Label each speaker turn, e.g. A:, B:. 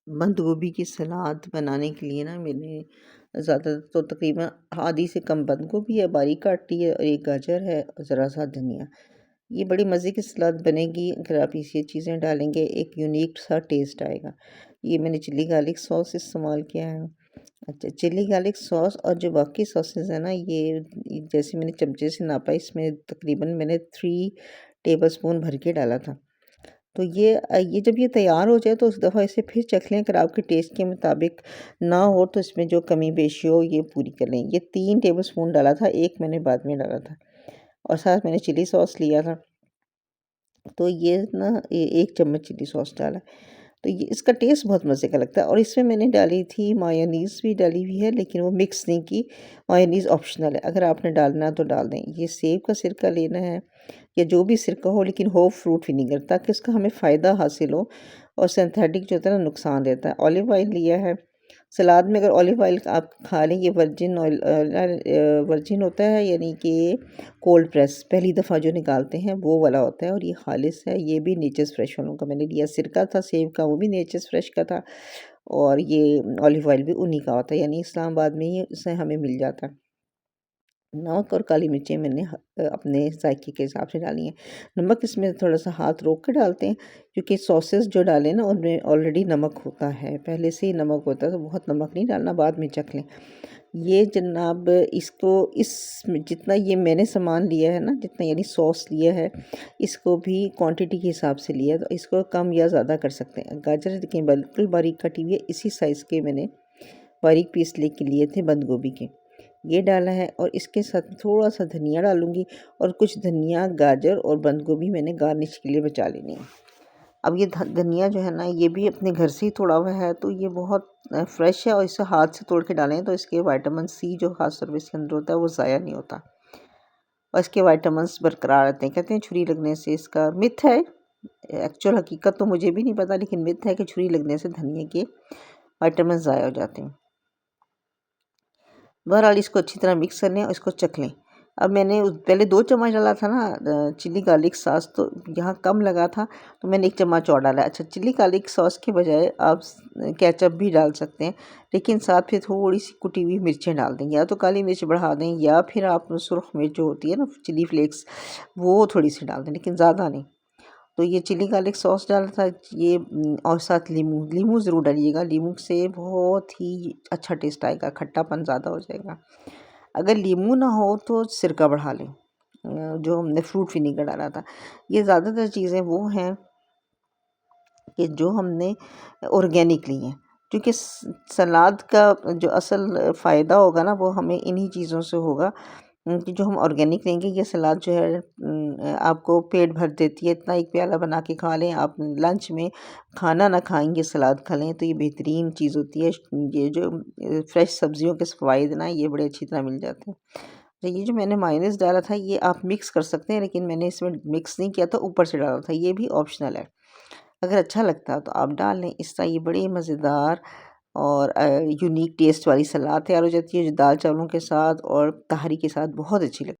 A: बंद गोभी की सलाद बनाने के लिए ना मैंने ज़्यादा तो तकरीबन आधी से कम बंद गोभी है बारीक काटी है और एक गाजर है और ज़रा सा धनिया। ये बड़ी मज़े की सलाद बनेगी अगर आप ये चीज़ें डालेंगे, एक यूनिक सा टेस्ट आएगा। ये मैंने चिली गार्लिक सॉस इस्तेमाल किया है। अच्छा, चिली गार्लिक सॉस और जो बाकी सॉसेस हैं ना ये जैसे मैंने चमचे से नापा, इसमें तकरीबन मैंने 3 टेबलस्पून भर के डाला था। तो ये जब ये तैयार हो जाए तो उस दफ़ा इसे फिर चख लें, अगर आपके टेस्ट के मुताबिक ना हो तो इसमें जो कमी पेशी हो ये पूरी कर लें। ये 3 टेबलस्पून डाला था, 1 मैंने बाद में डाला था और साथ मैंने चिली सॉस लिया था। तो ये ना 1 चम्मच चिली सॉस डाला। तो ये इसका टेस्ट बहुत मज़े का लगता है और इसमें मैंने डाली थी मायोनीज़ भी डाली हुई है, लेकिन वो मिक्स नहीं की। मायोनीज़ ऑप्शनल है, अगर आपने डालना है तो डाल दें। ये सेब का सिरका लेना है या जो भी सिरका हो, लेकिन हो फ्रूट विनेगर, ताकि उसका हमें फ़ायदा हासिल हो और सिंथेटिक जो होता है ना नुकसान देता है। ऑलिव ऑयल लिया है। सलाद में अगर ऑलिव ऑयल आप खा लें, ये वर्जिन ऑयल वर्जिन होता है, यानी कि कोल्ड प्रेस पहली दफ़ा जो निकालते हैं वो वाला होता है और ये खालिस है। ये भी नेचर्स फ्रेश वालों का मैंने लिया। सिरका था सेब का, वो भी नेचर्स फ्रेश का था और ये ऑलिव ऑयल भी उन्हीं का होता है, यानी इस्लामाबाद में ही इसे हमें मिल जाता है। नमक और काली मिर्चें मैंने अपने जायके के हिसाब से डाली हैं। नमक इसमें थोड़ा-सा हाथ रोक के डालते हैं, क्योंकि सॉसेस जो डालें ना उनमें ऑलरेडी नमक होता है, पहले से ही नमक होता है, तो बहुत नमक नहीं डालना, बाद में चख लें। ये जनाब इसको इस जितना ये मैंने सामान लिया है ना, जितना यानी सॉस लिया है, इसको भी क्वांटिटी के हिसाब से लिया है, तो इसको कम या ज़्यादा कर सकते हैं। गाजर देखें बिल्कुल बारीक कटी हुई है, इसी साइज़ के मैंने बारीक पीस लेके लिए थे बंद गोभी के। ये डाला है और इसके साथ थोड़ा-सा धनिया डालूँगी और कुछ धनिया, गाजर और बंद गोभी मैंने गार्निश के लिए बचा लेनी है। अब ये धनिया जो है ना, ये भी अपने घर से ही तोड़ा हुआ है, तो ये बहुत फ्रेश है और इसे हाथ से तोड़ के डालें तो इसके विटामिन सी जो ख़ास तौर पे इसके अंदर होता है वो ज़ाया नहीं होता और इसके विटामिन्स बरकरार रहते हैं। कहते हैं छुरी लगने से, इसका मिथ है, एक्चुअल हकीकत तो मुझे भी नहीं पता, लेकिन मिथ है कि छुरी लगने से धनिये के विटामिन ज़ाया हो जाते हैं। बहरहाल इसको अच्छी तरह मिक्स कर लें और इसको चख लें। अब मैंने पहले 2 चम्मच डाला था ना चिली गार्लिक सॉस, तो यहाँ कम लगा था तो मैंने 1 चम्मच और डाला। अच्छा, चिली गार्लिक सॉस के बजाय आप केचप भी डाल सकते हैं, लेकिन साथ फिर थोड़ी-सी कुटी हुई मिर्चें डाल दें, या तो काली मिर्च बढ़ा दें या फिर आप सुर्ख मिर्च जो होती है ना चिली फ्लेक्स, वो थोड़ी-सी डाल दें, लेकिन ज़्यादा नहीं। तो ये चिली गार्लिक सॉस डाला था ये, और साथ नींबू ज़रूर डालिएगा। नींबू से बहुत ही अच्छा टेस्ट आएगा, खट्टापन ज़्यादा हो जाएगा। अगर नींबू ना हो तो सिरका बढ़ा लें, जो हमने फ्रूट विनेगर डाला था। ये ज़्यादातर चीज़ें वो हैं कि जो हमने ऑर्गेनिक ली हैं, क्योंकि सलाद का जो असल फ़ायदा होगा ना वो हमें इन्हीं चीज़ों से होगा कि जो हम ऑर्गेनिक लेंगे। ये सलाद जो है आपको पेट भर देती है, इतना एक प्याला बना के खा लें आप, लंच में खाना ना खाएंगे सलाद खा लें, तो ये बेहतरीन चीज़ होती है। ये जो फ्रेश सब्जियों के फ़वाइद ना ये बड़े अच्छी तरह मिल जाते हैं। तो ये जो मैंने मायोनीज़ डाला था ये आप मिक्स कर सकते हैं, लेकिन मैंने इसमें मिक्स नहीं किया था, ऊपर से डाला था, ये भी ऑप्शनल है। अगर अच्छा लगता है तो आप डाल लें। इस तरह ये बड़ी मज़ेदार और यूनिक टेस्ट वाली सलाद तैयार हो जाती है, जो दाल चावलों के साथ और तहरी के साथ बहुत अच्छी लगती है।